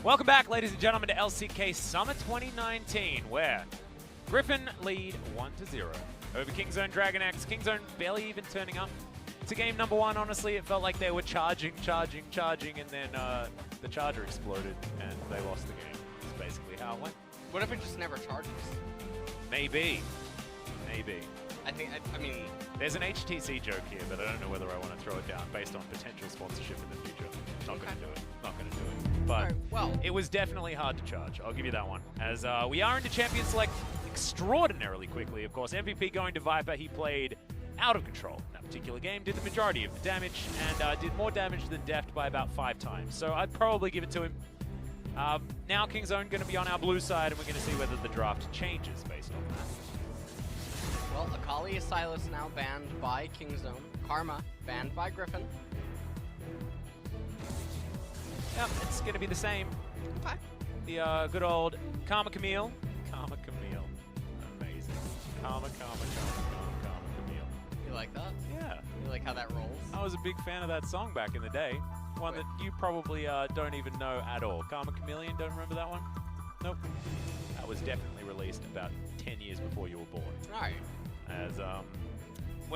Welcome back, ladies and gentlemen, to LCK Summer 2019, where Griffin lead 1-0 over Kingzone Dragon X. Kingzone barely even turning up to game number one. Honestly, it felt like they were charging, and then the charger exploded and they lost the game. That's basically how it went. What if it just never charges? Maybe. I mean... There's an HTC joke here, but I don't know whether I want to throw it down based on potential sponsorship in the future. Not going to do it. Not going to do it. But right, well, it was definitely hard to charge. I'll give you that one. As we are into Champion Select extraordinarily quickly. Of course, MVP going to Viper. He played out of control in that particular game, did the majority of the damage, and did more damage than Deft by about 5 times. So I'd probably give it to him. Now Kingzone going to be on our blue side, and we're going to see whether the draft changes based on that. Well, Akali is Silas now banned by Kingzone. Karma banned by Griffin. Yep, it's going to be the same. Okay. The good old Karma Camille. Karma Camille. Amazing. Karma Camille. You like that? Yeah. You like how that rolls? I was a big fan of that song back in the day. One that you probably don't even know at all. Karma Chameleon, don't remember that one? Nope. That was definitely released about 10 years before you were born. All right. As I'm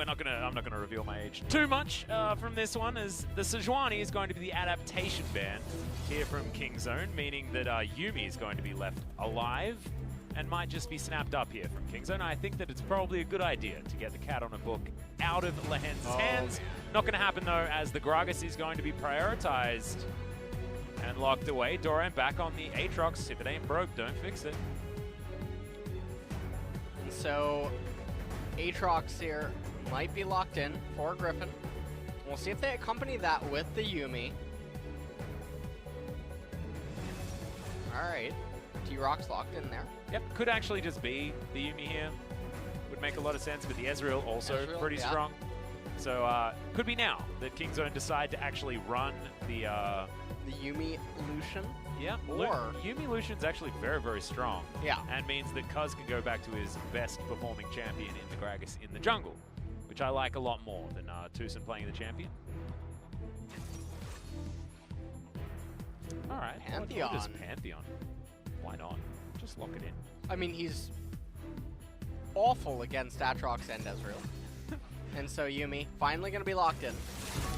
not gonna reveal my age too much from this one, as the Sejuani is going to be the adaptation ban here from Kingzone, meaning that Yuumi is going to be left alive and might just be snapped up here from Kingzone. I think that it's probably a good idea to get the cat on a book out of Lehends' hands. Not going to happen though, as the Gragas is going to be prioritized and locked away. Doran back on the Aatrox. If it ain't broke, don't fix it. So Aatrox here might be locked in for Griffin. We'll see if they accompany that with the Yuumi. Alright. T-Rock's locked in there. Yep, could actually just be the Yuumi here. Would make a lot of sense, but the Ezreal also pretty strong. So could be now that Kingzone decide to actually run the Yuumi Lucian. Yeah, or Yuumi Lucian's actually very, very strong. Yeah. And means that Cuzz can go back to his best performing champion in the Gragas in the jungle, which I like a lot more than TusiN playing the champion. All right, Pantheon. Just Pantheon. Why not? Just lock it in. I mean, he's awful against Aatrox and Ezreal. And so Yuumi finally going to be locked in.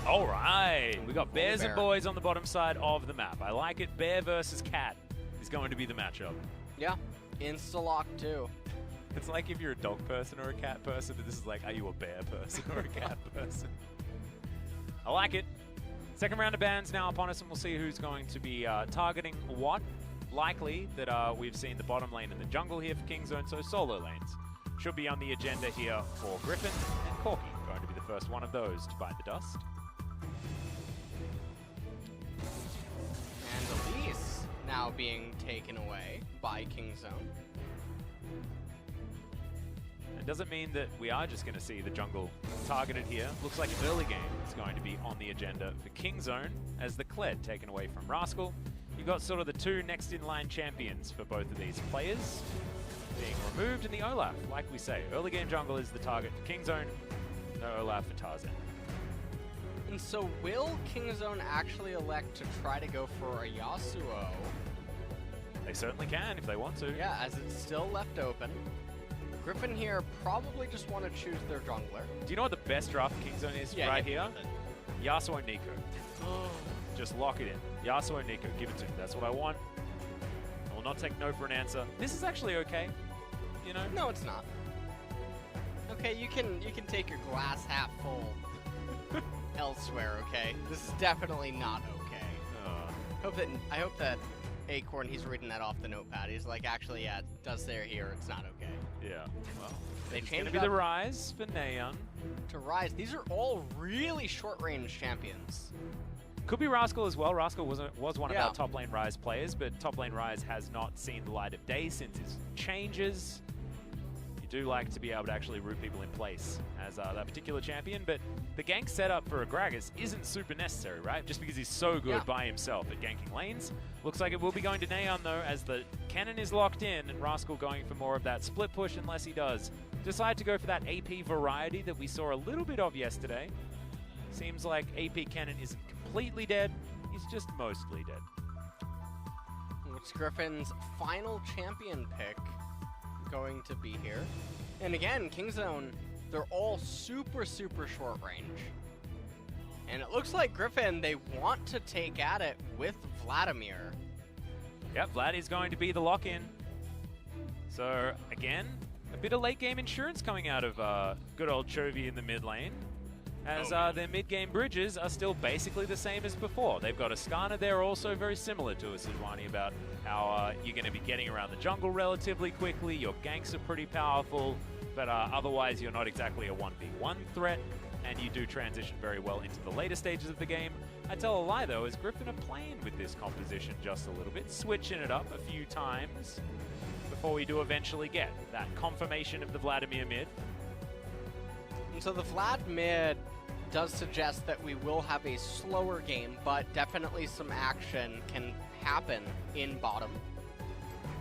All right, we got bears and boys on the bottom side of the map. I like it. Bear versus cat is going to be the matchup. Yeah, insta-lock too. It's like if you're a dog person or a cat person, but this is like, are you a bear person or a cat person? I like it. Second round of bans now upon us, and we'll see who's going to be targeting what. Likely that we've seen the bottom lane in the jungle here for Kingzone, so solo lanes should be on the agenda here for Griffin, and Corki going to be the first one of those to bite the dust. And Elise now being taken away by Kingzone. It doesn't mean that we are just going to see the jungle targeted here. Looks like early game is going to be on the agenda for Kingzone, as the Kled taken away from Rascal. You've got sort of the two next in line champions for both of these players being removed, and the Olaf, like we say, early game jungle is the target for Kingzone, no Olaf for Tarzan. And so will Kingzone actually elect to try to go for a Yasuo? They certainly can if they want to. Yeah, as it's still left open. Griffin here probably just want to choose their jungler. Do you know what the best draft for Kingzone is right here? Yasuo Nico. Just lock it in. Yasuo Nico, give it to me. That's what I want. I will not take no for an answer. This is actually okay, you know? No, it's not. Okay, you can take your glass half full elsewhere, okay? This is definitely not okay. I hope that Acorn, he's reading that off the notepad. He's like, actually, yeah, it does say here, it's not okay. Yeah, well, they it's changed gonna be the Rise for Naehyun. To Rise. These are all really short-range champions. Could be Rascal as well. Rascal was one of Yeah. our top lane Rise players, but top lane Rise has not seen the light of day since his changes. You do like to be able to actually root people in place as that particular champion, but the gank setup for a Gragas isn't super necessary, right? Just because he's so good by himself at ganking lanes. Looks like it will be going to Naehyun though, as the cannon is locked in, and Rascal going for more of that split push unless he does decide to go for that AP variety that we saw a little bit of yesterday. Seems like AP cannon isn't completely dead, he's just mostly dead. It's Griffin's final champion pick going to be here. And again, Kingzone, they're all super, super short range. And it looks like Griffin, they want to take at it with Vladimir. Yep, Vlad is going to be the lock-in. So, again, a bit of late-game insurance coming out of good old Chovy in the mid lane, as their mid-game bridges are still basically the same as before. They've got a Skana there also very similar to a Sejuani about how you're going to be getting around the jungle relatively quickly, your ganks are pretty powerful, but otherwise you're not exactly a 1v1 threat, and you do transition very well into the later stages of the game. I tell a lie though, as Griffin are playing with this composition just a little bit, switching it up a few times before we do eventually get that confirmation of the Vladimir mid. And so the Vlad mid does suggest that we will have a slower game, but definitely some action can happen in bottom.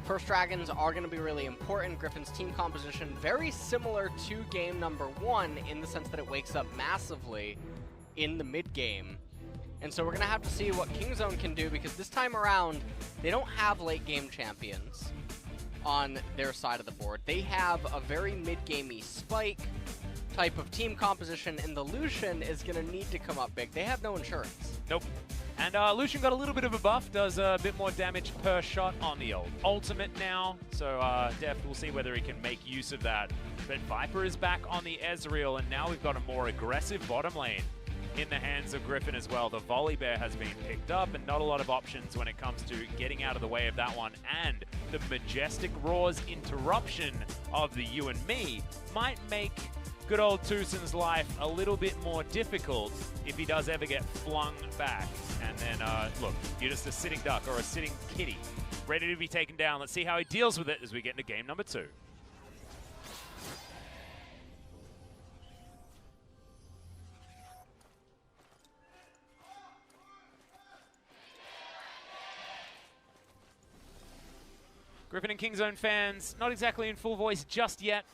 First Dragons are going to be really important. Griffin's team composition very similar to game number 1 in the sense that it wakes up massively in the mid game. And so we're going to have to see what Kingzone can do, because this time around, they don't have late game champions on their side of the board. They have a very mid-gamey Spike type of team composition, and the Lucian is going to need to come up big. They have no insurance. Nope. And Lucian got a little bit of a buff, does a bit more damage per shot on the old ultimate now. So Deft, we'll see whether he can make use of that. But Viper is back on the Ezreal, and now we've got a more aggressive bottom lane in the hands of Griffin as well. The volley bear has been picked up, and not a lot of options when it comes to getting out of the way of that one. And the majestic Roar's interruption of the you and me might make good old TusiN's life a little bit more difficult if he does ever get flung back. And then, look, you're just a sitting duck or a sitting kitty, ready to be taken down. Let's see how he deals with it as we get into game number 2. Griffin and Kingzone fans, not exactly in full voice just yet.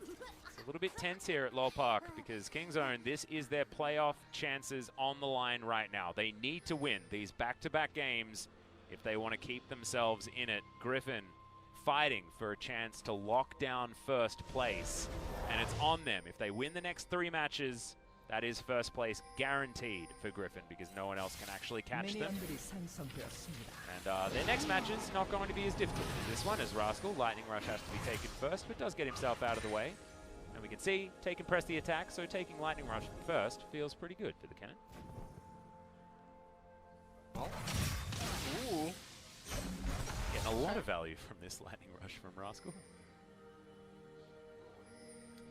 It's a little bit tense here at Lol Park because Kingzone, this is their playoff chances on the line right now. They need to win these back-to-back games if they want to keep themselves in it. Griffin fighting for a chance to lock down first place, and it's on them. If they win the next 3 matches, that is first place guaranteed for Griffin because no one else can actually catch them. And their next match is not going to be as difficult as this one, as Rascal. Lightning Rush has to be taken first, but does get himself out of the way. And we can see, take and press the attack, so taking Lightning Rush first feels pretty good for the Cannon. Ooh. Getting a lot of value from this Lightning Rush from Rascal.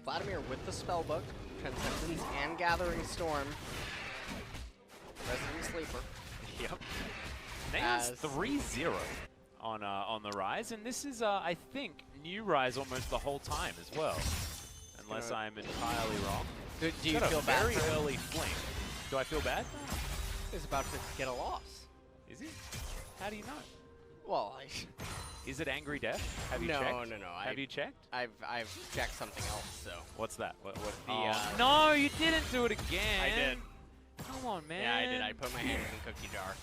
Vladimir with the Spellbook, Transcendence and Gathering Storm. Resident Sleeper. Yep. Naehyun's 3-0 on the Rise, and this is, I think, new Rise almost the whole time as well. Unless I'm entirely wrong. Do you feel bad? Very early fling. Do I feel bad? He's about to get a loss. Is he? How do you know? Well, is it Angry Deft? Have you checked? No. Have you checked? I've checked something else. So what's that? What? No, you didn't do it again. I did. Come on, man. Yeah, I did. I put my hand in the cookie jar.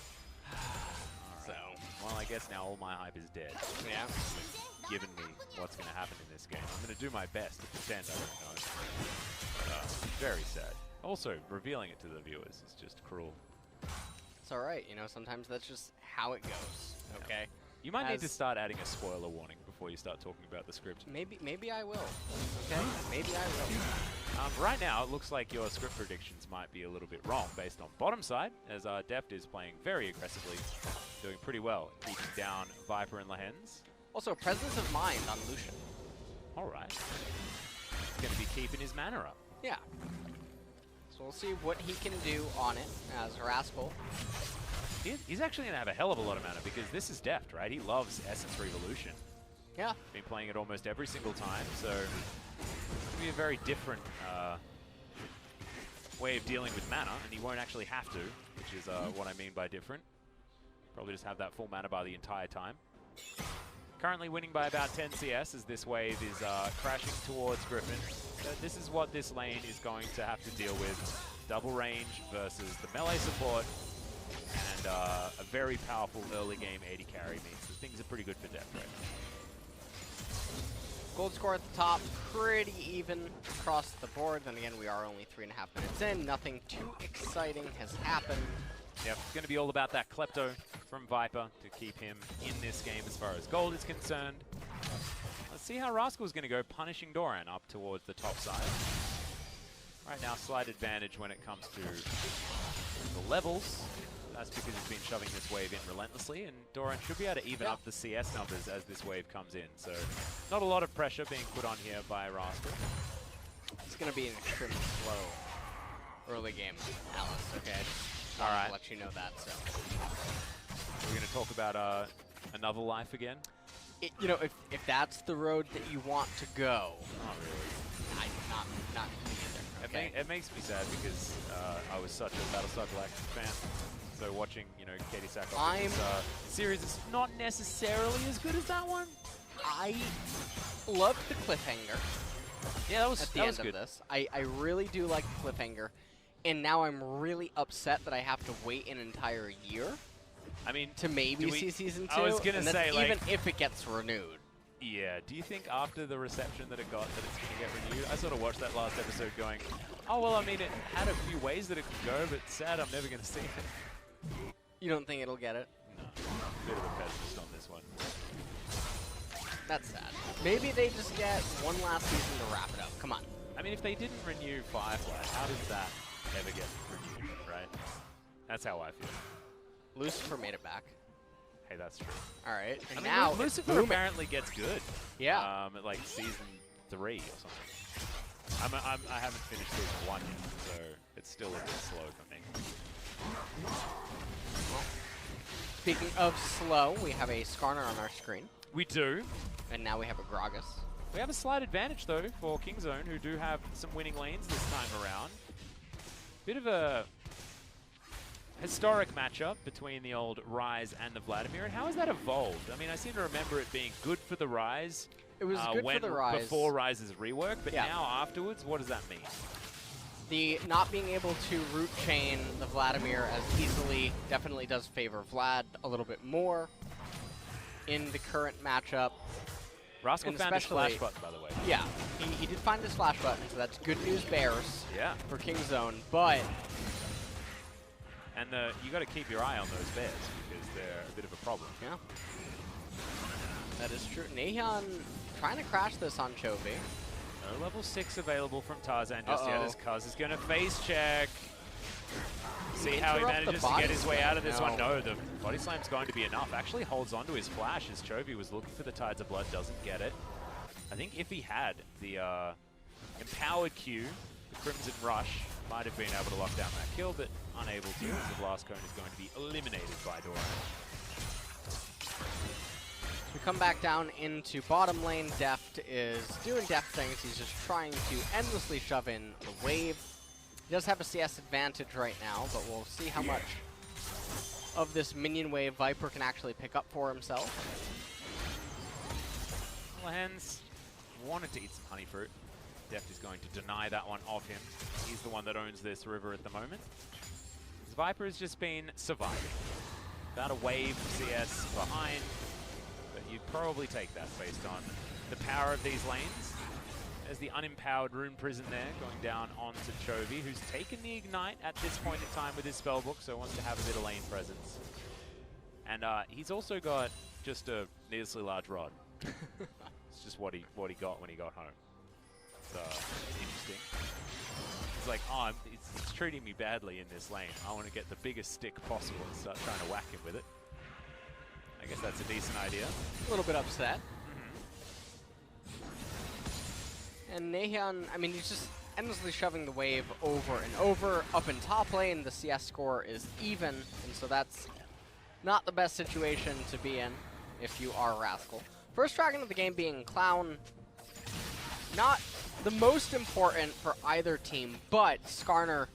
Right. So, well, I guess now all my hype is dead. Yeah. Given me what's going to happen in this game. I'm going to do my best to pretend I don't know. Very sad. Also, revealing it to the viewers is just cruel. It's all right. You know, sometimes that's just how it goes. Okay. You might need to start adding a spoiler warning before you start talking about the script. Maybe I will. Okay. Maybe I will. Right now, it looks like your script predictions might be a little bit wrong based on bottom side, as Deft is playing very aggressively, doing pretty well, keeping down Viper and Lehends. Also, presence of mind on Lucian. All right. He's going to be keeping his mana up. Yeah. So we'll see what he can do on it as Rascal. He's actually going to have a hell of a lot of mana because this is Deft, right? He loves Essence Revolution. Yeah. Been playing it almost every single time, so it's going to be a very different way of dealing with mana, and he won't actually have to, which is what I mean by different. Probably just have that full mana bar the entire time. Currently winning by about 10 CS as this wave is crashing towards Griffin. So this is what this lane is going to have to deal with. Double range versus the melee support. And a very powerful early game AD carry means that things are pretty good for Deft right now. Gold score at the top, pretty even across the board. Then again, we are only 3.5 minutes in. Nothing too exciting has happened. Yep, it's going to be all about that Klepto from Viper to keep him in this game as far as gold is concerned. Let's see how Rascal is going to go, punishing Doran up towards the top side. Right now, slight advantage when it comes to the levels. That's because he's been shoving this wave in relentlessly, and Doran should be able to even up the CS numbers as this wave comes in. So not a lot of pressure being put on here by Rascal. It's going to be an extremely slow early game, Alice, okay? All right. I'll let you know that, so. We're going to talk about another life again. You know, if that's the road that you want to go, Not really. Not me either. Okay? It makes me sad because I was such a Battlestar Galactica fan. So watching, you know, Katie Sackhoff's series is not necessarily as good as that one. I loved the cliffhanger. Yeah, that was at the end of this. I really do like the cliffhanger, and now I'm really upset that I have to wait an entire year. I mean, to maybe see season 2. I was gonna say, like, even if it gets renewed. Yeah. Do you think after the reception that it got that it's gonna get renewed? I sort of watched that last episode going, oh well, I mean, it had a few ways that it could go, but sad I'm never gonna see it. You don't think it'll get it? No. Bit of a pessimist on this one. That's sad. Maybe they just get one last season to wrap it up. Come on. I mean, if they didn't renew Firefly, how does that ever get renewed, right? That's how I feel. Lucifer made it back. Hey, that's true. All right. And I mean, now Lucifer apparently gets good. Yeah. At like season 3 or something. I haven't finished season 1 yet, so it's still a bit slow for me. Speaking of slow, we have a Skarner on our screen. We do. And now we have a Gragas. We have a slight advantage, though, for Kingzone, who do have some winning lanes this time around. Bit of a historic matchup between the old Ryze and the Vladimir. And how has that evolved? I mean, I seem to remember it being good for the Ryze. It was good for the Ryze. Before Ryze's rework, but now afterwards, what does that mean? The not being able to root chain the Vladimir as easily definitely does favor Vlad a little bit more in the current matchup. Rascal found his flash button, by the way. Yeah, he did find his flash button, so that's good news bears for Kingzone, but... And you got to keep your eye on those bears because they're a bit of a problem. Yeah. That is true. Naehyun trying to crash this on Chovy. No level 6 available from Tarzan just yet as Cuzz is going to face check. See how he manages to get his way out of this one. No, the body slam's going to be enough. Actually holds onto his flash as Chovy was looking for the Tides of Blood, doesn't get it. I think if he had the empowered Q, the Crimson Rush, might have been able to lock down that kill, but unable to, as the blast cone is going to be eliminated by Doran. We come back down into bottom lane. Deft is doing Deft things. He's just trying to endlessly shove in the wave. He does have a CS advantage right now, but we'll see how much of this minion wave Viper can actually pick up for himself. Lehends wanted to eat some honey fruit. Deft is going to deny that one of him. He's the one that owns this river at the moment. His Viper has just been surviving. About a wave CS behind, but you'd probably take that based on the power of these lanes. There's the unempowered Rune Prison there, going down onto Chovy, who's taken the Ignite at this point in time with his spellbook, so wants to have a bit of lane presence. And he's also got just a needlessly large rod. It's just what he got when he got home. So, interesting. He's like, oh, it's treating me badly in this lane. I want to get the biggest stick possible and start trying to whack him with it. I guess that's a decent idea. A little bit upset. And Naehyun, I mean, he's just endlessly shoving the wave over and over. Up in top lane, the CS score is even, and so that's not the best situation to be in if you are Rascal. First dragon of the game being Clown. Not the most important for either team, but Skarner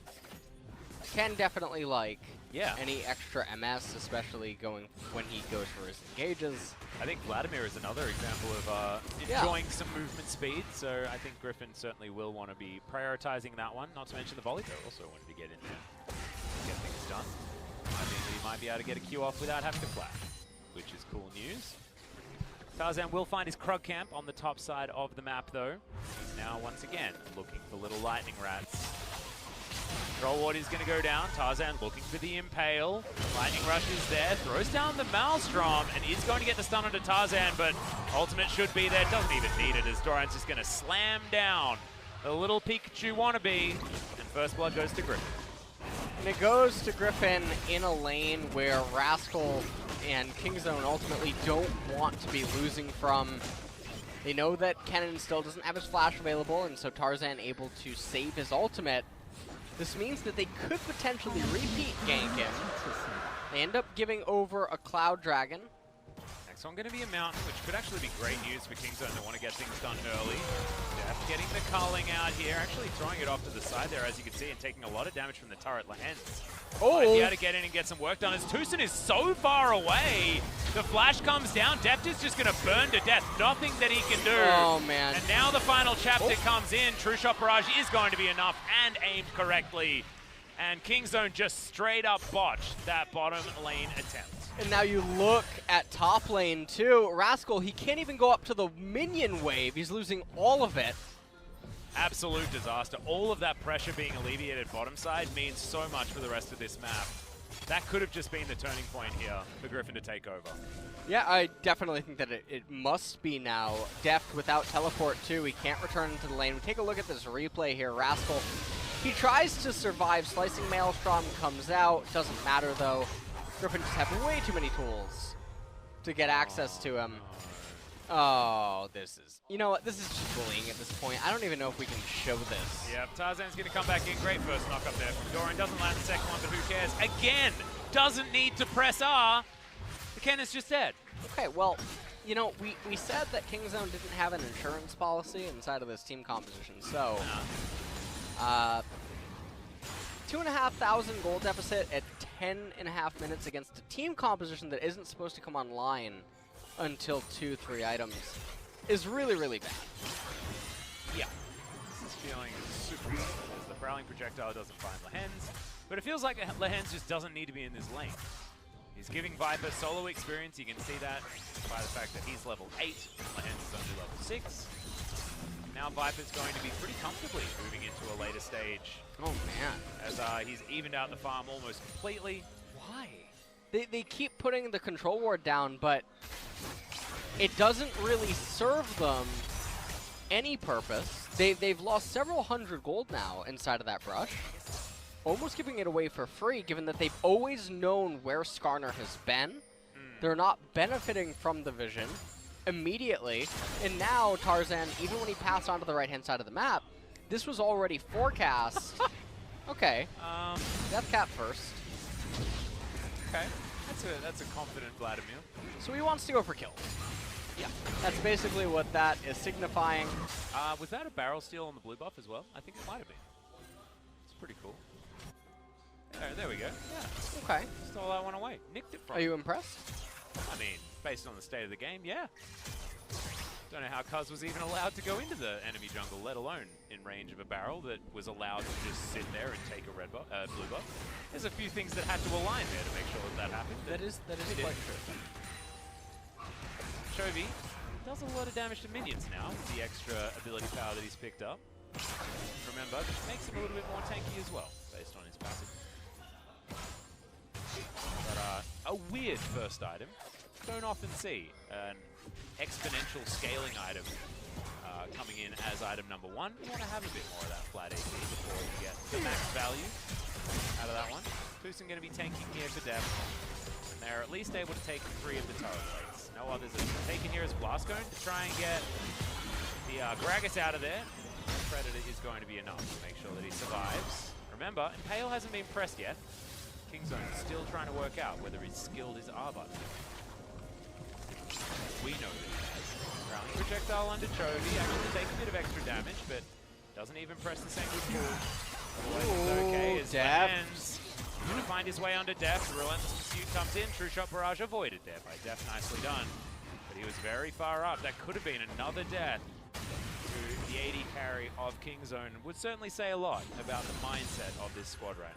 can definitely like any extra MS, especially going when he goes for his engages. I think Vladimir is another example of enjoying some movement speed, so I think Griffin certainly will want to be prioritizing that one. Not to mention the volley, though, also wanted to get in there and get things done. I think that he might be able to get a Q off without having to flash, which is cool news. Tarzan will find his Krug camp on the top side of the map, though. He's now, once again, looking for little lightning rats. Troll Ward is going to go down. Tarzan looking for the Impale. Lightning Rush is there. Throws down the Maelstrom and is going to get the stun onto Tarzan, but ultimate should be there. Doesn't even need it as Doran's just going to slam down the little Pikachu wannabe. And first blood goes to Griffin. And it goes to Griffin in a lane where Rascal and Kingzone ultimately don't want to be losing from. They know that Kennen still doesn't have his flash available, and so Tarzan able to save his ultimate. This means that they could potentially repeat gank him. They end up giving over a Cloud Dragon. Next one going to be a Mountain, which could actually be great news for Kingzone that want to get things done early. Deft getting the culling out here, actually throwing it off to the side there, as you can see, and taking a lot of damage from the turret. Lehends might be able to get in and get some work done, as TusiN is so far away. The flash comes down. Deft is just going to burn to death. Nothing that he can do. Oh, man. And now the final chapter comes in. True Shot Barrage is going to be enough and aimed correctly. And Kingzone just straight up botched that bottom lane attempt. And now you look at top lane too. Rascal, he can't even go up to the minion wave. He's losing all of it. Absolute disaster. All of that pressure being alleviated bottom side means so much for the rest of this map. That could have just been the turning point here for Griffin to take over. Yeah, I definitely think that it must be now. Deft without teleport too. He can't return into the lane. We take a look at this replay here. Rascal, he tries to survive. Slicing Maelstrom comes out. Doesn't matter though. Griffin just have way too many tools to get access to him. Oh, this is... You know what? This is just bullying at this point. I don't even know if we can show this. Yep, Tarzan's going to come back in. Great first knock up there from Doran. Doesn't land the second one, but who cares? Again, doesn't need to press R. The Kennen's just dead. Okay, well, you know, we said that Kingzone didn't have an insurance policy inside of this team composition, so... 2,500 gold deficit at 10.5 minutes against a team composition that isn't supposed to come online until 2-3 items is really, really bad. Yeah. This is feeling super good as the Prowling Projectile doesn't find Lehends, but it feels like Lehends just doesn't need to be in this lane. He's giving Viper solo experience. You can see that by the fact that he's level 8, Lehends is only level 6. Now Viper's going to be pretty comfortably moving into a later stage. Oh, man. As he's evened out the farm almost completely. Why? They keep putting the control ward down, but it doesn't really serve them any purpose. They've lost several hundred gold now inside of that brush. Almost giving it away for free, given that they've always known where Skarner has been. They're not benefiting from the vision immediately. And now Tarzan, even when he passed onto the right-hand side of the map, this was already forecast. Okay. Death Cap first. Okay. That's a confident Vladimir. So he wants to go for kills. Yeah. That's basically what that is signifying. Was that a barrel steal on the blue buff as well? I think it might have been. It's pretty cool. There we go. Yeah. Okay. Stole that one away. Nicked it from Are you impressed? I mean, based on the state of the game, yeah. Don't know how Cuzz was even allowed to go into the enemy jungle, let alone in range of a barrel that was allowed to just sit there and take a red buff, blue buff. There's a few things that had to align there to make sure that happened. That is quite true. Chovy does a lot of damage to minions now with the extra ability power that he's picked up. Remember, makes him a little bit more tanky as well, based on his passive. But a weird first item. Don't often see an exponential scaling item coming in as item number 1. You want to have a bit more of that flat AP before you get the max value out of that one. TusiN going to be tanking here for Deft, and they're at least able to take 3 of the turret plates. No others are taken here as Blastcone to try and get the Gragas out of there. Predator is going to be enough to make sure that he survives. Remember, Impale hasn't been pressed yet. Kingzone is still trying to work out whether he's skilled his R button. We know that he has. Prowling Projectile under Chovy, actually take a bit of extra damage, but doesn't even press the same good pull. Otherwise it's okay, as Lehends gonna find his way under Deft. Relentless Pursuit comes in, True Shot Barrage avoided there by Deft, nicely done. But he was very far up. That could have been another death to the AD carry of Kingzone. Would certainly say a lot about the mindset of this squad right now.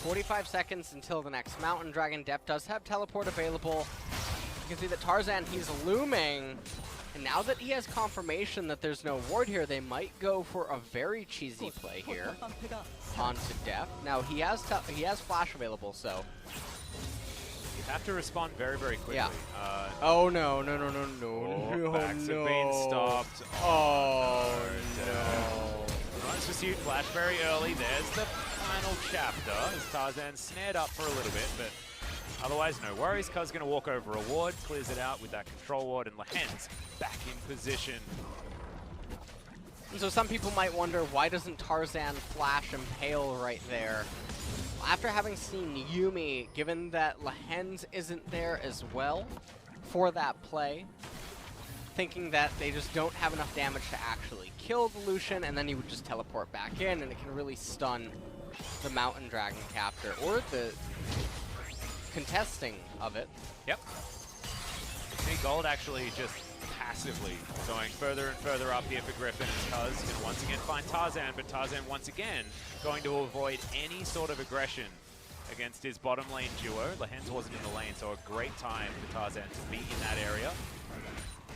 45 seconds until the next Mountain Dragon. Deft does have teleport available. You can see that Tarzan, he's looming. And now that he has confirmation that there's no ward here, they might go for a very cheesy play here onto Deft. Now he has flash available, so you have to respond very, very quickly. Yeah. Oh no! Backs have been stopped. Oh no! Runs pursuit flash very early. There's the final chapter as Tarzan snared up for a little bit, but otherwise no worries. Cuzz going to walk over a ward, clears it out with that control ward, and Lehends back in position. And so some people might wonder, why doesn't Tarzan flash Impale right there? After having seen Yuumi, given that Lehends isn't there as well for that play, thinking that they just don't have enough damage to actually kill the Lucian, and then he would just teleport back in, and it can really stun the Mountain Dragon captor, or the contesting of it. Yep. See Gold actually just passively going further and further up here for Griffin and Cuzz. Can once again find Tarzan, but Tarzan once again going to avoid any sort of aggression against his bottom lane duo. Lehends wasn't in the lane, so a great time for Tarzan to be in that area.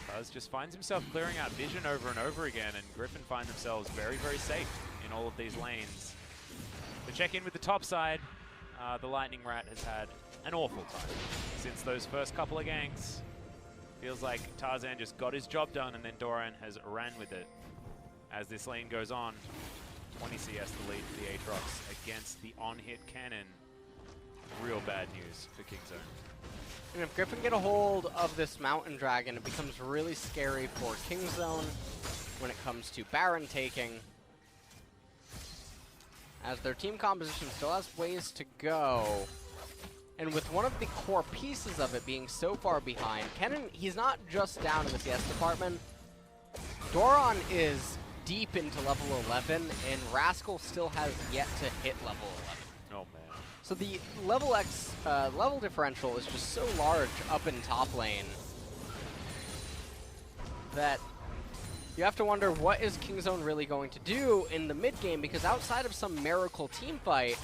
Cuzz just finds himself clearing out vision over and over again, and Griffin find themselves very, very safe in all of these lanes. To check in with the top side, the Lightning Rat has had an awful time since those first couple of ganks. Feels like Tarzan just got his job done, and then Doran has ran with it. As this lane goes on, 20 CS the lead for the Aatrox against the on-hit cannon. Real bad news for Kingzone. And if Griffin get a hold of this Mountain Dragon, it becomes really scary for Kingzone when it comes to Baron taking, as their team composition still has ways to go. And with one of the core pieces of it being so far behind, Kennen, he's not just down in the CS department. Doran is deep into level 11, and Rascal still has yet to hit level 11. Oh, man. So the level differential is just so large up in top lane that you have to wonder, what is Kingzone really going to do in the mid game? Because outside of some miracle team fight,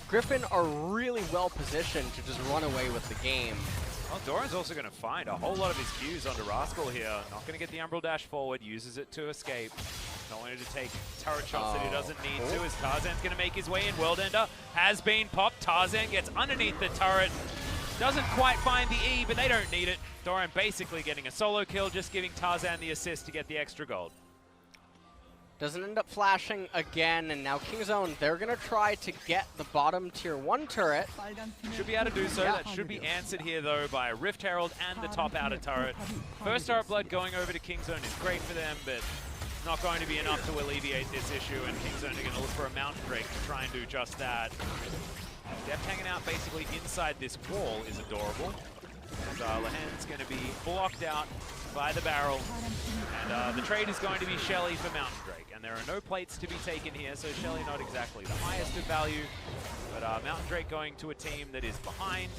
Griffin are really well positioned to just run away with the game. Well, Doran's also going to find a whole lot of his Qs onto Rascal here. Not going to get the Umbral Dash forward, uses it to escape. Not wanting to take turret shots that he doesn't need to, as Tarzan's going to make his way in. World Ender has been popped. Tarzan gets underneath the turret. Doesn't quite find the E, but they don't need it. Doran basically getting a solo kill, just giving Tarzan the assist to get the extra gold. Doesn't end up flashing again, and now Kingzone, they're going to try to get the bottom tier 1 turret. Should be able to do so. That should be answered here, though, by a Rift Herald and the top outer turret. First turret blood going over to Kingzone is great for them, but not going to be enough to alleviate this issue, and Kingzone are going to look for a Mountain Drake to try and do just that. Deft hanging out basically inside this wall is adorable. Lehends going to be blocked out by the barrel, and the trade is going to be Shelly for Mountain Drake, and there are no plates to be taken here, so Shelly not exactly the highest of value, but Mountain Drake going to a team that is behind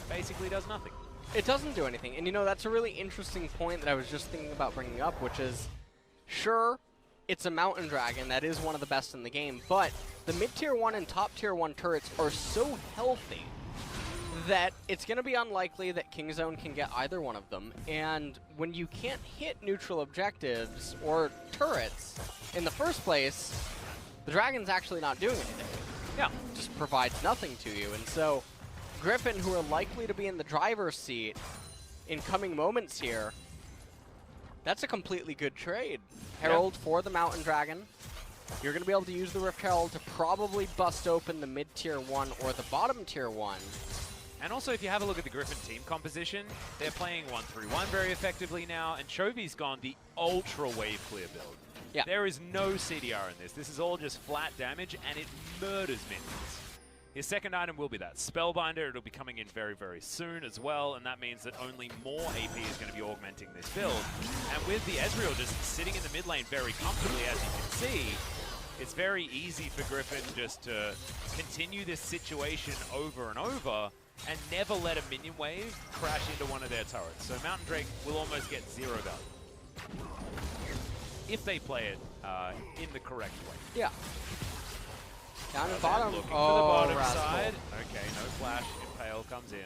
basically does nothing. It doesn't do anything, and you know, that's a really interesting point that I was just thinking about bringing up, which is, sure, it's a Mountain Dragon that is one of the best in the game, but the mid-tier 1 and top tier 1 turrets are so healthy that it's going to be unlikely that Kingzone can get either one of them. And when you can't hit neutral objectives or turrets in the first place, the Dragon's actually not doing anything. Yeah. It just provides nothing to you. And so Griffin, who are likely to be in the driver's seat in coming moments here, that's a completely good trade. Herald for the Mountain Dragon. You're going to be able to use the Rift Herald to probably bust open the mid-tier 1 or the bottom tier 1. And also, if you have a look at the Griffin team composition, they're playing 1-3-1 very effectively now, and Chovy's gone the ultra wave clear build. Yeah. There is no CDR in this. This is all just flat damage, and it murders minions. His second item will be that Spellbinder. It'll be coming in very, very soon as well, and that means that only more AP is going to be augmenting this build. And with the Ezreal just sitting in the mid lane very comfortably, as you can see, it's very easy for Griffin just to continue this situation over and over and never let a minion wave crash into one of their turrets. So Mountain Drake will almost get 0 value if they play it in the correct way. Yeah. Down in bottom. Looking for the bottom Rascal. side. Okay, no flash. Impale comes in.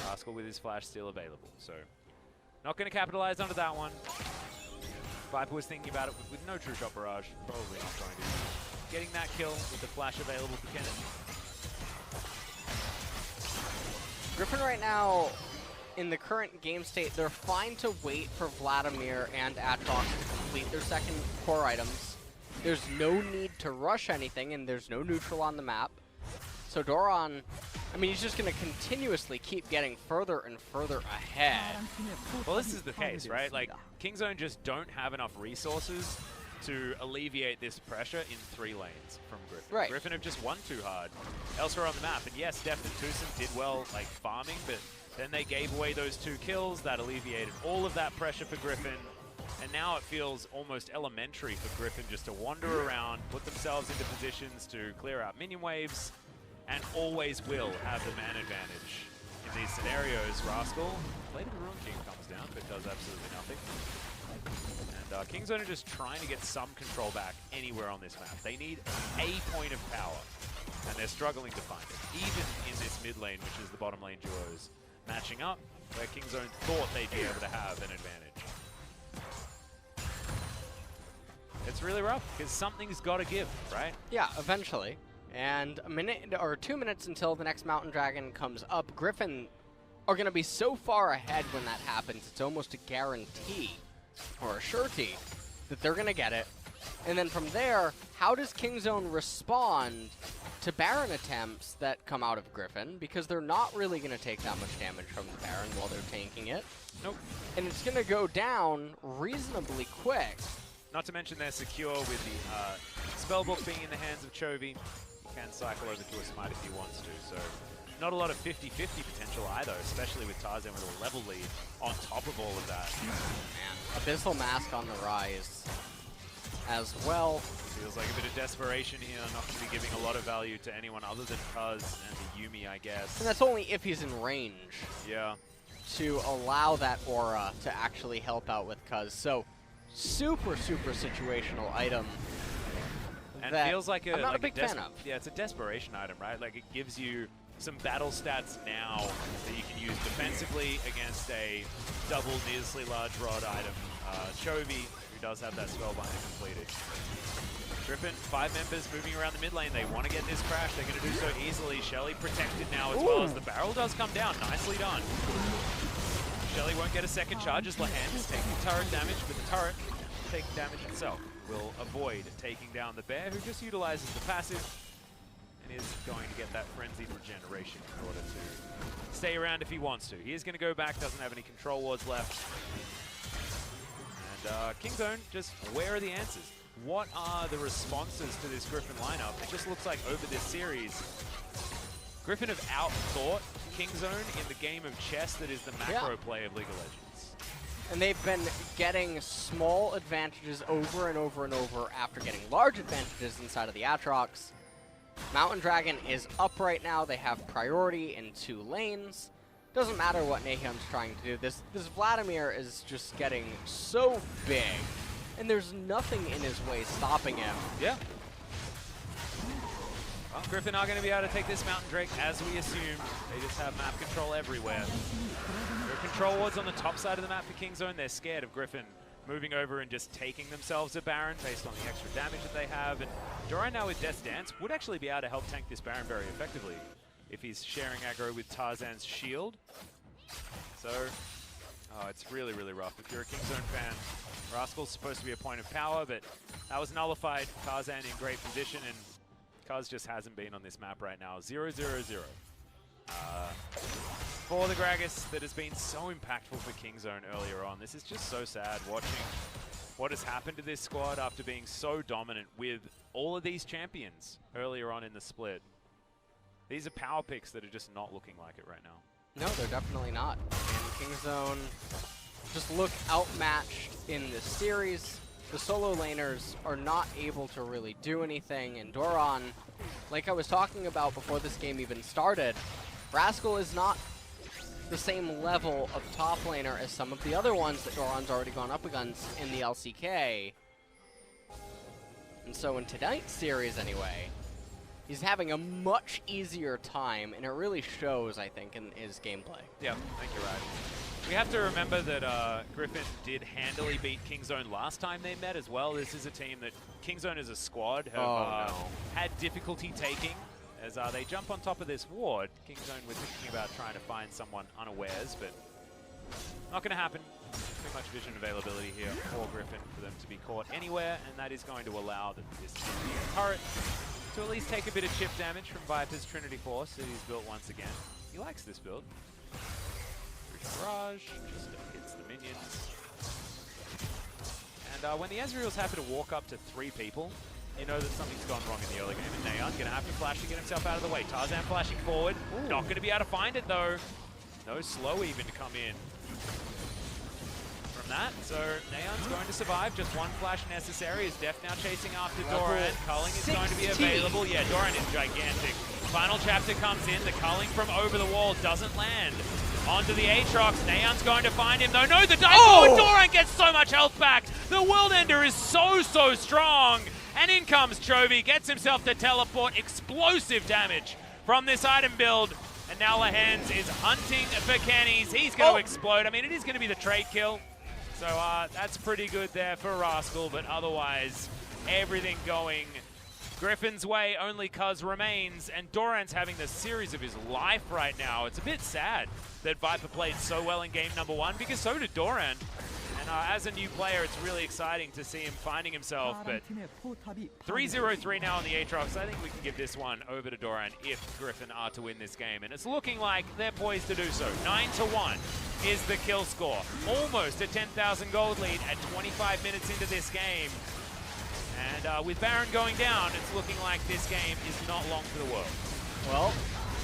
Rascal with his flash still available. So, not going to capitalize onto that one. Viper was thinking about it with no true shot barrage. Probably not going to. Getting that kill with the flash available for Kennen. Griffin right now, in the current game state, they're fine to wait for Vladimir and Aatrox to complete their second core items. There's no need to rush anything, and there's no neutral on the map. So Doran, I mean, he's just going to continuously keep getting further and further ahead. Well, this is the case, right? Like, Kingzone just don't have enough resources to alleviate this pressure in 3 lanes from Griffin. Right. Griffin have just won too hard elsewhere on the map. And yes, Deft and TusiN did well, like, farming, but then they gave away those 2 kills. That alleviated all of that pressure for Griffin. And now it feels almost elementary for Griffin just to wander around, put themselves into positions to clear out minion waves, and always will have the man advantage in these scenarios. Rascal, Blade of the Ruin King comes down, but does absolutely nothing. And Kingzone are just trying to get some control back anywhere on this map. They need a point of power, and they're struggling to find it, even in this mid lane, which is the bottom lane duos matching up, where Kingzone thought they'd be able to have an advantage. It's really rough, because something's got to give, right? Yeah, eventually. And a minute or 2 minutes until the next Mountain Dragon comes up. Griffin are going to be so far ahead when that happens, it's almost a guarantee, or a surety, that they're going to get it. And then from there, how does Kingzone respond to Baron attempts that come out of Griffin? Because they're not really going to take that much damage from the Baron while they're tanking it. Nope. And it's going to go down reasonably quick. Not to mention they're secure with the spellbook being in the hands of Chovy. He can cycle over to a smite if he wants to, so not a lot of 50-50 potential either, especially with Tarzan with a level lead on top of all of that. Man, Abyssal Mask on the rise as well. Feels like a bit of desperation here, not going to be giving a lot of value to anyone other than Cuzz and the Yuumi, I guess. And that's only if he's in range. Yeah. To allow that aura to actually help out with Cuzz. So, super, super situational item. And feels like I'm not a big fan of. Yeah, it's a desperation item, right? Like, it gives you some battle stats now that you can use defensively against a double needlessly large rod item. Chovy, who does have that spellbinding completed. Griffin, 5 members moving around the mid lane. They want to get this crash. They're going to do so easily. Shelly protected now as well as the barrel does come down. Nicely done. Shelly won't get a second charge as Lehends taking turret damage, but the turret taking damage itself will avoid taking down the bear, who just utilizes the passive and is going to get that frenzied regeneration in order to stay around if he wants to. He is going to go back, doesn't have any control wards left. And Kingzone, just where are the answers? What are the responses to this Griffin lineup? It just looks like over this series, Griffin have outthought Kingzone in the game of chess that is the macro play of League of Legends. And they've been getting small advantages over and over and over after getting large advantages inside of the Aatrox. Mountain Dragon is up right now. They have priority in 2 lanes. Doesn't matter what Naehyun's trying to do. This Vladimir is just getting so big, and there's nothing in his way stopping him. Yeah. Well, Griffin are going to be able to take this Mountain Drake as we assumed. They just have map control everywhere. There are control wards on the top side of the map for Kingzone. They're scared of Griffin moving over and just taking themselves a Baron based on the extra damage that they have. And Doran now with Death's Dance would actually be able to help tank this Baron very effectively if he's sharing aggro with Tarzan's shield. So, it's really, really rough. If you're a Kingzone fan, Rascal's supposed to be a point of power, but that was nullified. Tarzan in great position, and Cuzz just hasn't been on this map right now. 0-0-0. For the Gragas that has been so impactful for Kingzone earlier on. This is just so sad watching what has happened to this squad after being so dominant with all of these champions earlier on in the split. These are power picks that are just not looking like it right now. No, they're definitely not. And Kingzone just look outmatched in this series. The solo laners are not able to really do anything, and Doran, like I was talking about before this game even started, Rascal is not the same level of top laner as some of the other ones that Doran's already gone up against in the LCK. And so in tonight's series anyway, He's having a much easier time, and it really shows, I think, in his gameplay. Yeah, I think you're right. We have to remember that Griffin did handily beat Kingzone last time they met as well. This is a team that Kingzone as a squad have had difficulty taking as they jump on top of this ward. Kingzone was thinking about trying to find someone unawares, but not going to happen. Too much vision availability here for Griffin for them to be caught anywhere, and that is going to allow this turret to at least take a bit of chip damage from Viper's Trinity Force that he's built once again. He likes this build. Barrage just hits the minions. And when the Ezreals happen to walk up to 3 people, you know that something's gone wrong in the early game. And Naehyun going to have to flash to get himself out of the way. Tarzan flashing forward. Ooh. Not going to be able to find it though. No slow even to come in from that. So Naehyun's going to survive. Just one flash necessary. Is Deft now chasing after Doran. Culling is going to be available. Yeah, Doran is gigantic. Final chapter comes in. The culling from over the wall doesn't land. Onto the Aatrox. Naehyun's going to find him though. No, the dive forward. Doran gets so much health back. The World Ender is so strong. And in comes Chovy. Gets himself to teleport. Explosive damage from this item build. And now Lehends is hunting for Kenny's. He's going to explode. I mean, it is going to be the trade kill. So that's pretty good there for Rascal. But otherwise, everything going Griffin's way. Only Cuzz remains. And Doran's having the series of his life right now. It's a bit sad that Viper played so well in game number 1, because so did Doran. And as a new player, it's really exciting to see him finding himself. But 3-0-3 now on the Aatrox. I think we can give this one over to Doran if Griffin are to win this game. And it's looking like they're poised to do so. 9-1 is the kill score. Almost a 10,000 gold lead at 25 minutes into this game. And with Baron going down, it's looking like this game is not long for the world. Well,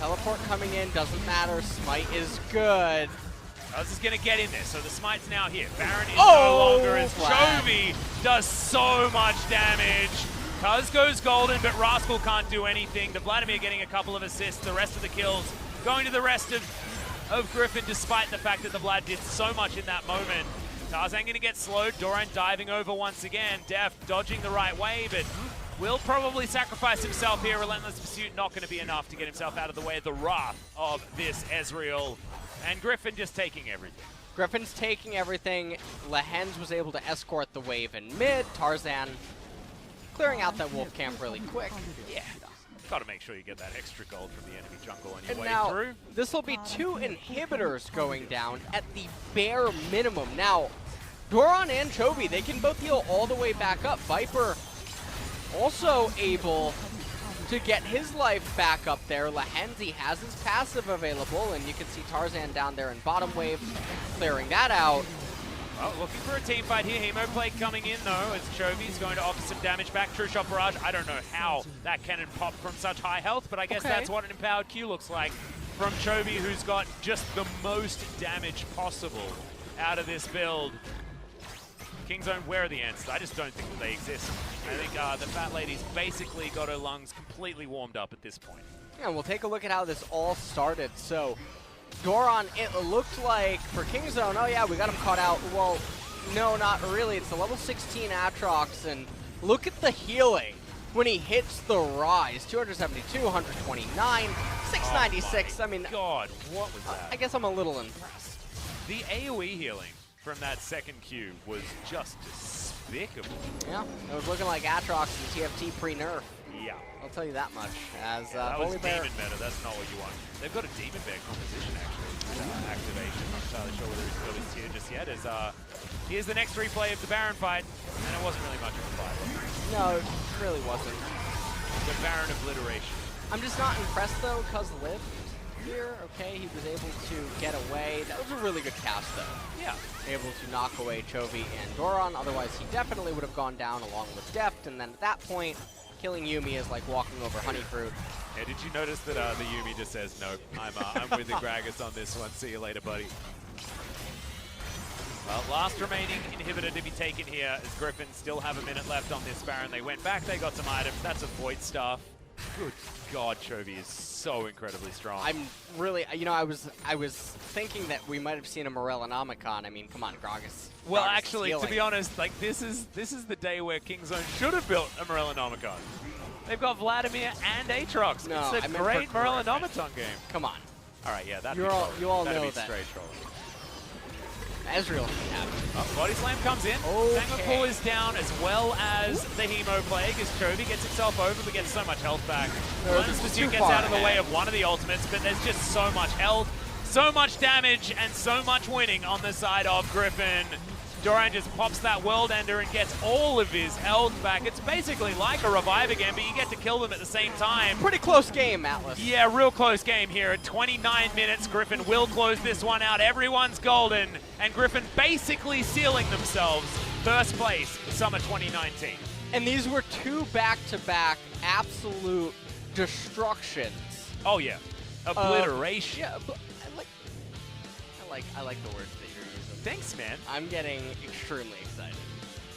teleport coming in doesn't matter. Smite is good. Cuzz is going to get in there, so the smite's now here. Baron is no longer as Chovy does so much damage. Cuzz goes golden, but Rascal can't do anything. The Vladimir getting a couple of assists. The rest of the kills going to the rest of Griffin, despite the fact that the Vlad did so much in that moment. Tarzan going to get slowed. Doran diving over once again. Deft dodging the right way, but will probably sacrifice himself here. Relentless Pursuit not going to be enough to get himself out of the way of the wrath of this Ezreal. And Griffin just taking everything. Griffin's taking everything. Lehends was able to escort the wave in mid. Tarzan clearing out that wolf camp really quick. Yeah. Got to make sure you get that extra gold from the enemy jungle on your and way now, through. This will be 2 inhibitors going down at the bare minimum. Now, Doran and Chovy, they can both heal all the way back up. Viper also able to get his life back up there. Lehends has his passive available, and you can see Tarzan down there in bottom wave, clearing that out. Well, looking for a team fight here. Hemo play coming in, though, as Chovy's going to offer some damage back. True Shot Barrage, I don't know how that cannon popped from such high health, but I guess that's what an empowered Q looks like from Chovy, who's got just the most damage possible out of this build. Kingzone, where are the answers? I just don't think that they exist. I think the fat lady's basically got her lungs completely warmed up at this point. Yeah, we'll take a look at how this all started. So, Doran, it looked like for Kingzone, oh yeah, we got him caught out. Well, no, not really. It's the level 16 Aatrox, and look at the healing when he hits the rise. 272, 129, 696. Oh I mean, God, what was that? I guess I'm a little impressed. The AoE healing from that second Q was just despicable. Yeah, it was looking like Aatrox and TFT pre-nerf. Yeah. I'll tell you that much. As that was Demon meta, that's not what you want. They've got a Demon Bear composition, actually, activation. I'm not entirely sure whether he's got his tier just yet, as here's the next replay of the Baron fight, and it wasn't really much of a fight. No, it really wasn't. The Baron obliteration. I'm just not impressed, though, Cuzz lived here. Okay, he was able to get away. That was a really good cast, though. Yeah. Able to knock away Chovy and Doran, otherwise he definitely would have gone down along with Deft, and then at that point, killing Yuumi is like walking over honey fruit. Yeah, did you notice that the Yuumi just says, nope, I'm with the Gragas on this one. See you later, buddy. Well, last remaining inhibitor to be taken here as Griffin still have a minute left on this Baron. They went back, they got some items. That's a Void Staff. Good God, Chovy is so incredibly strong. I'm really, you know, I was thinking that we might have seen a Morellonomicon. I mean, come on, Gragas. Well, Gragas actually, to be honest, like this is the day where Kingzone should have built a Morellonomicon. They've got Vladimir and Aatrox. No, it's a great Merlin Automaton game. Come on. All right, yeah, that'd You be all trolling. know That'd be that. straight trolling. Ezreal should have it. Oh, Body Slam comes in. Okay. Sangapore is down as well as the Hemo Plague as Chovy gets himself over but gets so much health back. Lens Pursuit gets out of the way of one of the ultimates, but there's just so much health, so much damage, and so much winning on the side of Griffin. Doran just pops that World Ender and gets all of his health back. It's basically like a revive again, but you get to kill them at the same time. Pretty close game, Atlas. Yeah, real close game here. At 29 minutes, Griffin will close this one out. Everyone's golden, and Griffin basically sealing themselves first place for Summer 2019. And these were 2 back-to-back absolute destructions. Oh yeah, obliteration. Yeah, but I like the words that you're using. Thanks, man. I'm getting extremely excited.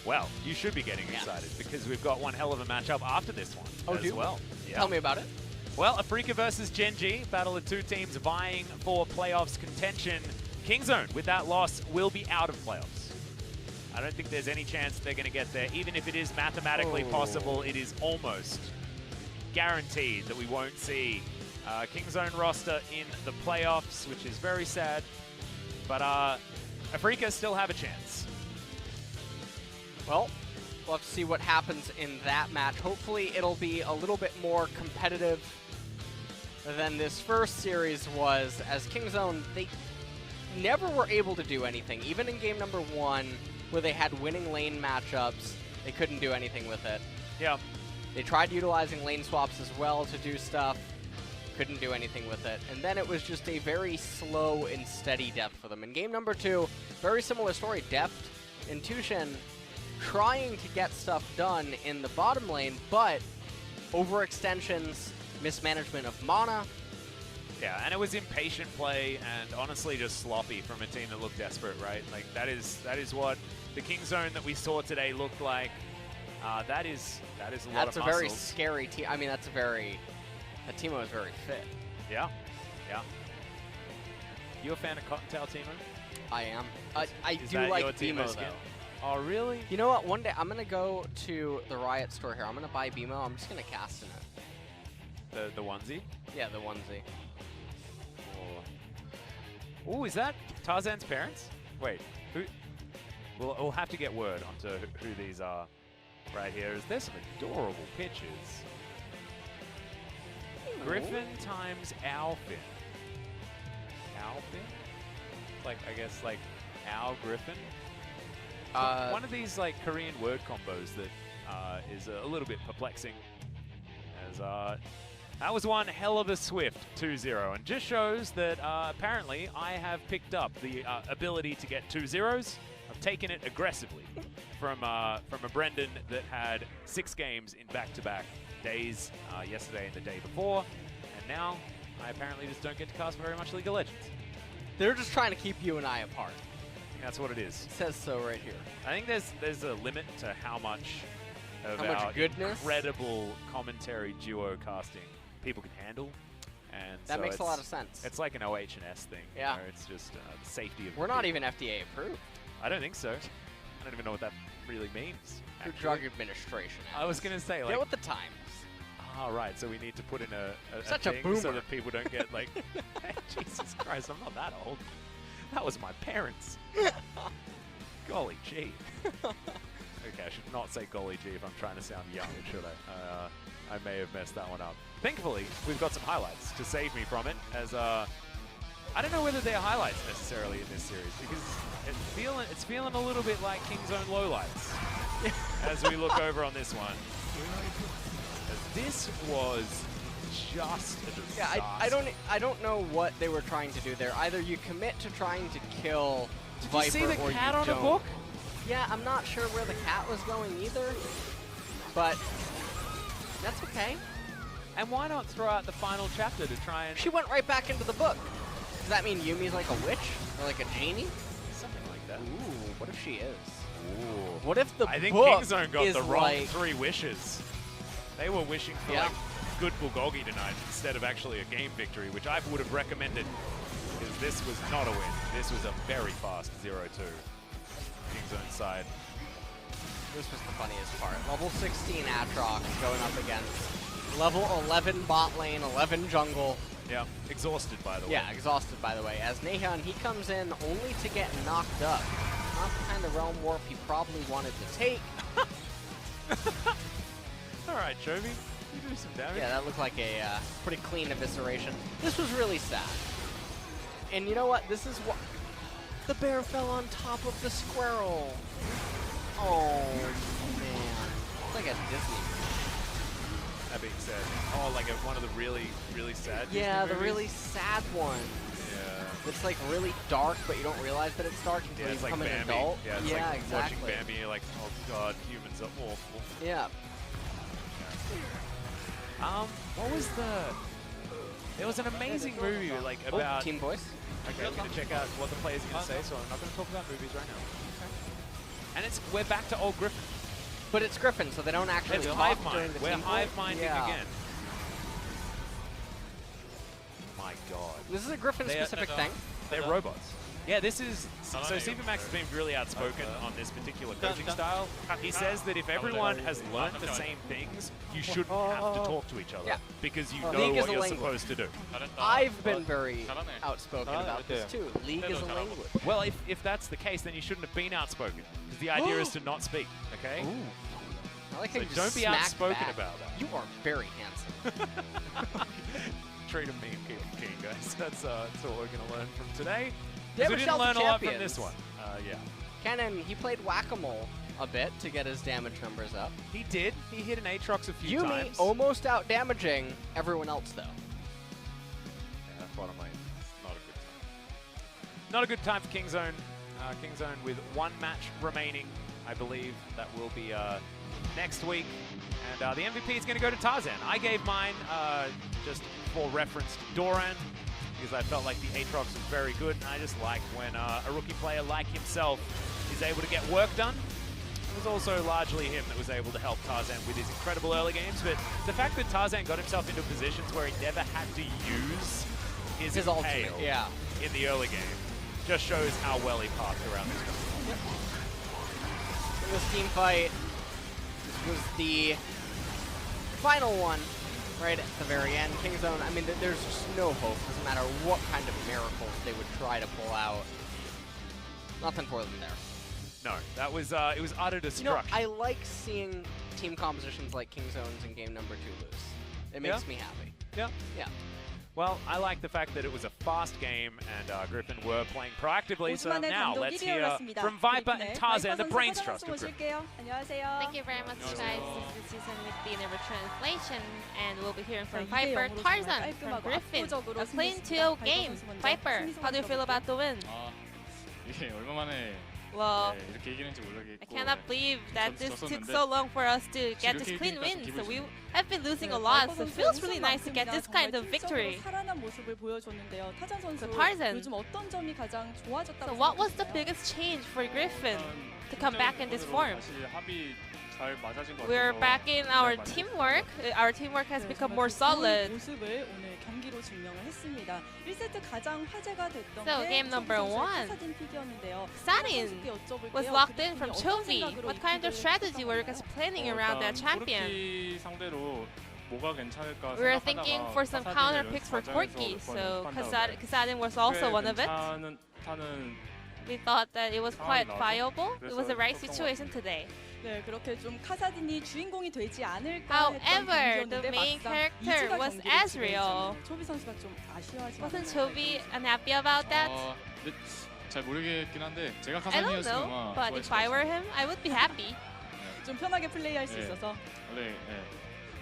Well, you should be getting excited because we've got one hell of a matchup after this one as well. Yeah. Tell me about it. Well, a FLICKR versus Gen G, battle of 2 teams vying for playoffs contention. Kingzone, with that loss, will be out of playoffs. I don't think there's any chance they're going to get there. Even if it is mathematically possible, it is almost guaranteed that we won't see Kingzone roster in the playoffs, which is very sad. But FLICKR still have a chance. Well, we'll have to see what happens in that match. Hopefully it'll be a little bit more competitive than this first series was, as Kingzone, they never were able to do anything. Even in game number 1, where they had winning lane matchups, they couldn't do anything with it. Yeah. They tried utilizing lane swaps as well to do stuff. Couldn't do anything with it. And then it was just a very slow and steady Deft for them. In game number 2, very similar story. Deft and TusiN trying to get stuff done in the bottom lane, but overextensions, mismanagement of mana. Yeah, and it was impatient play and honestly just sloppy from a team that looked desperate, right? Like that is what the Kingzone that we saw today looked like. That is a lot of muscles. That's a very scary team. I mean, that Teemo is very fit. Yeah, yeah. You a fan of Cottontail, Teemo? I am. I do like Teemo, though. Oh, really? You know what? One day I'm going to go to the Riot store here. I'm going to buy BMO. I'm just going to cast in it. The onesie? Yeah, the onesie. Oh, is that Tarzan's parents? Wait, who? We'll have to get word onto who these are right here. There's some adorable pictures. Griffin times Alfin. Alfin? Like, I guess, like, Al Griffin? One of these, like, Korean word combos that is a little bit perplexing. As, that was one hell of a swift 2-0, and just shows that apparently I have picked up the ability to get 2-0s. I've taken it aggressively from a Brendan that had 6 games in back-to-back days, yesterday and the day before, and now I apparently just don't get to cast very much League of Legends. They're just trying to keep you and I apart. I think that's what it is. It says so right here. I think there's a limit to how much of our goodness, incredible commentary duo casting people can handle, and that so makes a lot of sense. It's like an OH&S thing. Yeah, where it's just the safety of. We're not even FDA approved. I don't think so. I don't even know what that really means. Through Drug Administration. I was gonna say, like, get with the times. Oh, right. So we need to put in a Such thing a boomer. so that people don't get like, hey, Jesus Christ, I'm not that old. That was my parents. Golly gee. Okay, I should not say golly gee if I'm trying to sound young, should I? I may have messed that one up. Thankfully, we've got some highlights to save me from it, as I don't know whether they're highlights necessarily in this series, because it's feeling a little bit like Kingzone lowlights as we look over on this one. This was just a disaster. Yeah, I don't know what they were trying to do there. Either you commit to trying to kill Viper, you see the or cat you on don't. a book? Yeah, I'm not sure where the cat was going either, but that's okay. And why not throw out the final chapter to try and... She went right back into the book. Does that mean Yumi's like a witch? Or like a genie? Something like that. Ooh, what if she is? Ooh. What if the I think book Kingzone got is the wrong like 3 wishes. They were wishing for like good Bulgogi tonight instead of actually a game victory, which I would have recommended, because this was not a win. This was a very fast 0-2. Kingzone side. This was the funniest part. Level 16 Aatrox going up against level 11 bot lane, 11 jungle. Yeah, exhausted by the way. Yeah, exhausted by the way. As Naehyun, he comes in only to get knocked up. Not the kind of realm warp he probably wanted to take. Alright, Chovy, you do some damage. Yeah, that looked like a pretty clean evisceration. This was really sad. And you know what? This is what... The bear fell on top of the squirrel. Oh, man. It's like a Disney movie. That being said, oh, like one of the really, really sad Disney Yeah, the movies? really sad one. Yeah. It's like really dark, but you don't realize that it's dark until Yeah, you it's like become an Bambi. adult. Yeah, it's yeah, like exactly. watching Bambi, you're like, oh god, humans are awful. Yeah. What was the... There was an amazing movie, like, about... Team voice? Okay, I'm going to check out what the players are going to say, so I'm not going to talk about movies right now. And we're back to old Griffin. But it's Griffin, so they don't actually It's talk hive during mind. the We're team hive voice. minding Yeah. again. My god. This is a Griffin-specific thing. They're robots. Yeah, this is... So CV Max has been really outspoken on this particular coaching style. He says that if everyone has learned the same things, you shouldn't have to talk to each other. Yeah. Because you know League is what a you're language. supposed to do. I've been very outspoken about this too. League is a language. Well, if that's the case, then you shouldn't have been outspoken. Because the idea is to not speak, okay? I like So how you don't be smack outspoken back. about that. You are very handsome. Treat him mean, keep him keen, guys. That's what we're going to learn from today. Yeah, We but didn't Shelter learn a lot from champions. this one. Yeah. Kennen, he played whack-a-mole a bit to get his damage numbers up. He did. He hit an Aatrox a few Yumi times. almost out-damaging everyone else, though. Yeah, bottom lane. Not a good time. Not a good time for Kingzone. Kingzone with one match remaining. I believe that will be next week. And the MVP is going to go to Tarzan. I gave mine just for reference to Doran, because I felt like the Aatrox was very good, and I just like when a rookie player like himself is able to get work done. It was also largely him that was able to help Tarzan with his incredible early games, but the fact that Tarzan got himself into positions where he never had to use his ultimate, yeah, in the early game just shows how well he parked around this game. In this team fight, this was the final one. Right at the very end, Kingzone, I mean, there's just no hope. Doesn't matter what kind of miracles they would try to pull out. Nothing for them there. No, that was, it was utter destruction. You know, I like seeing team compositions like Kingzone's in game number 2 lose. It makes me happy. Yeah. Yeah. Well, I like the fact that it was a fast game and Griffin were playing proactively. So now let's hear from Viper and Tarzan, the brains trust of Griffin. Thank you very much, guys. This is TusiN with the Never Translation, and we'll be hearing from Viper, Tarzan, from Griffin. A clean 2-0 game. Viper, how do you feel about the win? 이게 얼마만에 Well, 이렇게 이기는지 모르겠고 I cannot believe that this took so long for us to get this clean win. So we have been losing a lot, so it feels really nice to get this kind of victory. So Tarzan, so what was the biggest change for Griffin to come back in this form? 사실 합이 잘 맞아진 것 We're 같아서 back in our teamwork. Our teamwork has become more solid. So game number 1, Sarin was locked in from Chovy. What kind of strategy were you guys planning around that champion? 코르키 상대로 뭐가 괜찮을까 We were thinking for some counter picks for Corki, so Sarin was also one of it. 타는 We thought that it was quite viable. It was the right situation today. However, the main character was Ezreal. Wasn't Chovy unhappy about that? 근데 잘 모르겠긴 한데 제가 I don't 카사딘이었으면 know, 아마 but if I were him, I would be happy. 좀 편하게 플레이할 수 있어서. 원래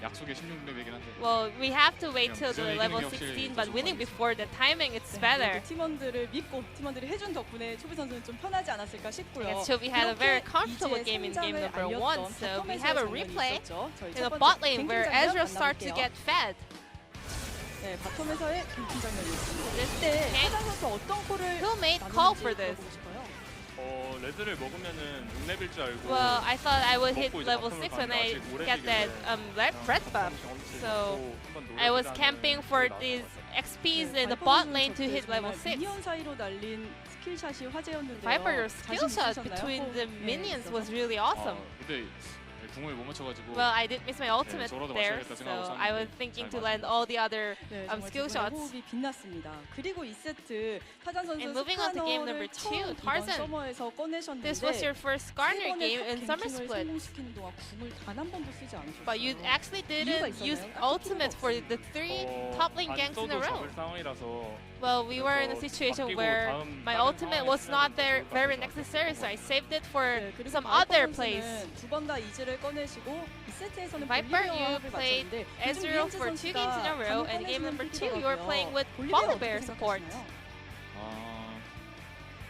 약속의 16렙이긴 한데 Well, we have to wait till the level 16, but winning before the timing, it's better. 팀원들을 믿고 팀원들이 해준 덕분에 초비 선수는 좀 편하지 않았을까 I 싶고요. guess Chovy had a very comfortable game in game number 1, so we have a replay in the bot lane where Ezreal starts to get fed. 네, 바텀에서의 갱킹 장면이었습니다. This 이때 game, 타잔 선수 어떤 콜을 who made call for this? 보고 싶어요. 레드를 먹으면은 6렙일 줄 알고. Well, I thought I would hit 먹고 이제 level 바텀을 6 when 가니까 I 아직 오래 get that 되길래 red buff. So I was camping for these XPs in the bot lane to hit level 6. 미니언 사이로 날린 스킬샷이 화제였는데요. Viper, your skill 자신 shot 있으셨나요? between the 네, minions 있어서. was really awesome. 근데 궁을 못 맞춰가지고. Well, I did miss my ultimate 저라도 there, 맞춰야겠다 so 생각하고 I was 쐈는데 thinking 잘 to land 맞았네요. all the other 네, skill 정말 shots. 호흡이 빛났습니다. 그리고 이 세트 타잔 선수 And moving on to game number 스카너를 2, 처음 이번 Tarzan. 서머에서 꺼내셨는데 This was your first Garner game in Summer Split, 성공시키는 동안 궁을 단 한 번도 쓰지 않으셨어요. but you actually didn't use ultimate for the 3 top lane ganks in a row. 잡을 상황이라서. Well, we were in a situation where my ultimate was not there very necessary, so I saved it for 네, 그리고 some 바이퍼 other 선수는 plays. 두 번 다 이즈를 꺼내시고 이 세트에서는 Viper, 볼리비아와 you 합을 played 맞췄는데 Ezreal 요즘 for 리엔즈 2 games in a 선수가 row, 방금 and game 꺼내시는 number 2, 픽이더라고요. you were playing with 볼리비아 Volibear 어떻게 support. 생각하시나요?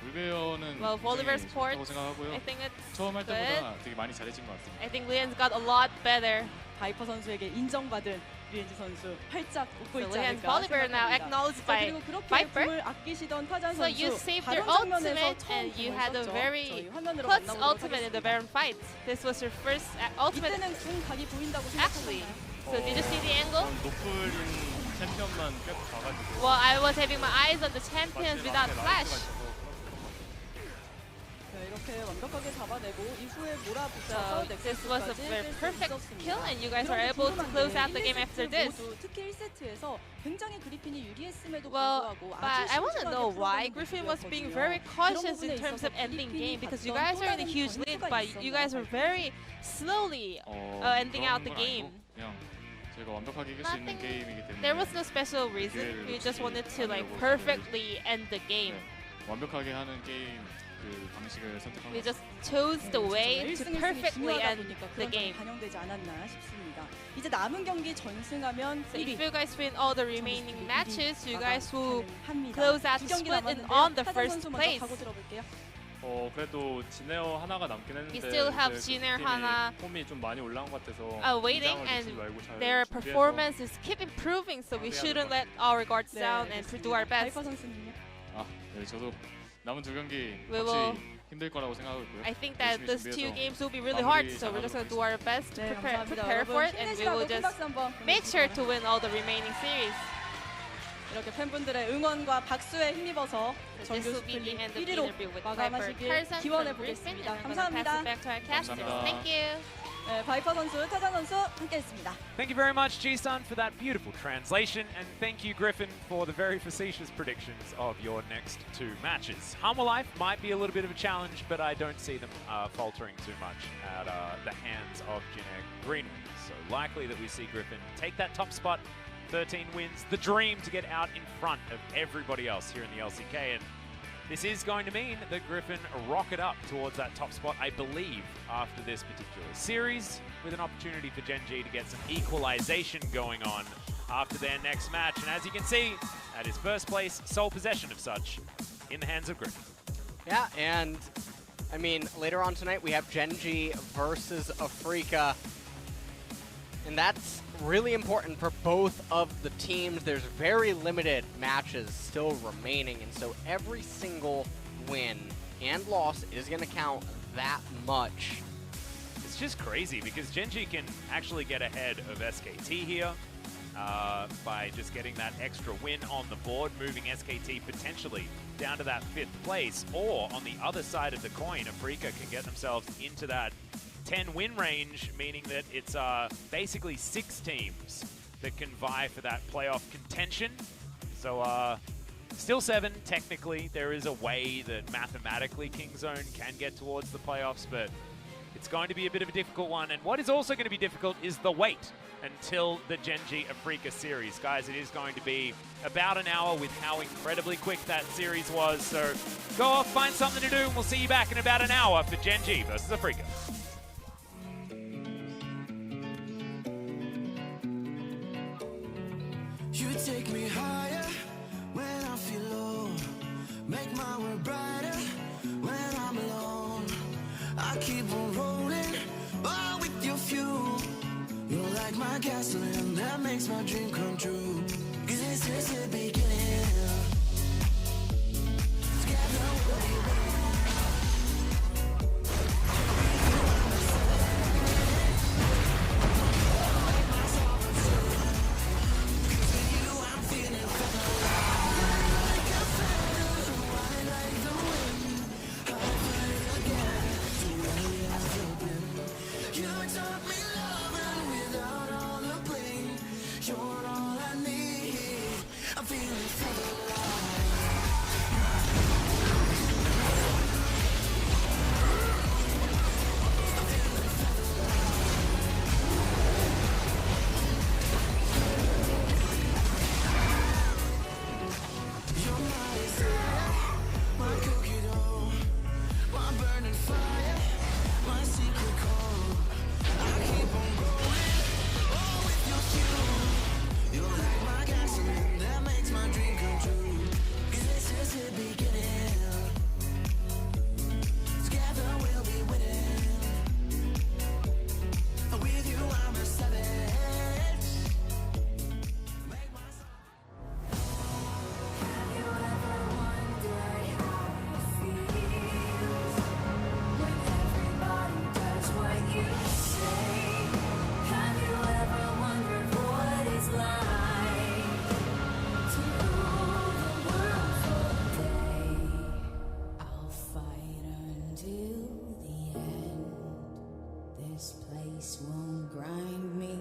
볼베어는 Well, Volibear support, 좋다고 생각하고요. I think it's 처음 할 good. 때보다 되게 많이 잘해진 것 같습니다. I think Lehends got a lot better. 바이퍼 선수에게 인정받은 리엔즈 선수 활짝 웃고 So 있지 Lehends 않을까 Volibear now 생각합니다. acknowledged 자, by 그리고 그렇게 Viper. 궁을 아끼시던 타잔 So you 선수 saved your 바론 장면에서 ultimate 처음 and you 궁을 had a 썼죠. very 저희 화면으로 Cuzz 만나보도록 ultimate in the 하겠습니다. Baron fight. This was your first ultimate. 이때는 궁 각이 보인다고 Actually, 생각하셨나요? so did you see the angle? 높은 챔피언만 계속 가가지고. Well, I was having my eyes on the champions without flash. 네, 이렇게 완벽하게 잡아내고 이후에 So 몰아붙여서 this was a very 넥서스까지 perfect 있었습니다. kill, and you guys were 그런데 able to 궁금한 close 게 out the game 1, after 2세트 this. 모두, 특히 1세트에서 굉장히 그리핀이 유리했음에도 Well, 불구하고 but I want to 신중하게 know why 풀어가는 Griffin was being 모습이었거든요. very cautious 이런 in terms of 부분에 ending 있어서 game, because you 필리핀이 guys are in a 봤던 huge 또 lead, 다른 but 전투가 you guys were very slowly ending out the 그런 건 game. 아니고 그냥 저희가 완벽하게 이길 수 있는 Nothing- 게임이기 때문에. There was no special reason. We just wanted to like perfectly end the game. 완벽하게 하는 게임 그 방식을 선택한 We 것 just chose the way to 1승 1승이 perfectly 중요하다 end 보니까 the 그런 점이 game. 반영되지 않았나 싶습니다. 이제 남은 경기 전승하면 So if 1위 you guys win all the remaining matches, you guys will 합니다. close out 두 the 경기 split and 남았는데요. on the 타잔 first 선수 먼저 place. 가고 들어볼게요. 그래도 지네어 하나가 남긴 했는데. We still have 이제 그 Jinner 팀이 하나 폼이 좀 많이 올라온 것 같아서. waiting, 긴장을 and 놓치지 말고 잘 their 준비해서 performances keep improving, so we shouldn't let our guards 네, down and do our best. 바이퍼 선수님요. 네, 저도 남은 두 경기 We will- 확실히 힘들 거라고 생각하고 있고요. I think that 열심히 these two 준비해서 games will be really hard, 마무리 so we're just going to 잘하도록 do our best to 네, 감사합니다. prepare for it, and we will 힘내시라고 큰 just 박수 한번 make sure 보내주시기 to win all the remaining series. 바랍니다. 이렇게 팬분들의 응원과 박수에 힘입어서 So this 정규 will be the 스플릿 end of the 1위로 interview with Viper 마감하시길 Tarzan 기원해 from Griffin, 보겠습니다. and I'm going to pass 감사합니다. it back to our casters. 감사합니다. Thank you. 네, 바이퍼 선수, 타잔 선수 함께했습니다. Thank you very much, G-Sun, for that beautiful translation, and thank you, Griffin, for the very facetious predictions of your next two matches. Humble Life might be a little bit of a challenge, but I don't see them faltering too much at the hands of Jinner Greenwing. So likely that we see Griffin take that top spot, 13 wins, the dream to get out in front of everybody else here in the LCK, and this is going to mean that Griffin rocket up towards that top spot, I believe, after this particular series, with an opportunity for Gen G to get some equalization going on after their next match. And as you can see, that is first place, sole possession of such, in the hands of Griffin. Yeah, and I mean, later on tonight we have Gen G versus FLICKR. And that's really important for both of the teams. There's very limited matches still remaining, and so every single win and loss is going to count that much. It's just crazy because Gen G can actually get ahead of SKT here by just getting that extra win on the board, moving SKT potentially down to that 5th place. Or on the other side of the coin, FLICKR can get themselves into that 10-win range, meaning that it's basically 6 teams that can vie for that playoff contention. So still 7 technically. There is a way that mathematically Kingzone can get towards the playoffs, but it's going to be a bit of a difficult one. And what is also going to be difficult is the wait until the Gen G FLICKR series. Guys, it is going to be about an hour with how incredibly quick that series was. So go off, find something to do, and we'll see you back in about an hour for Gen G versus FLICKR. You take me higher when I feel low. Make my world brighter when I'm alone. I keep on rolling, all with your fuel. You're like my gasoline that makes my dream come true. 'Cause this is the beginning. Together we'll be winning. till the end. This place won't grind me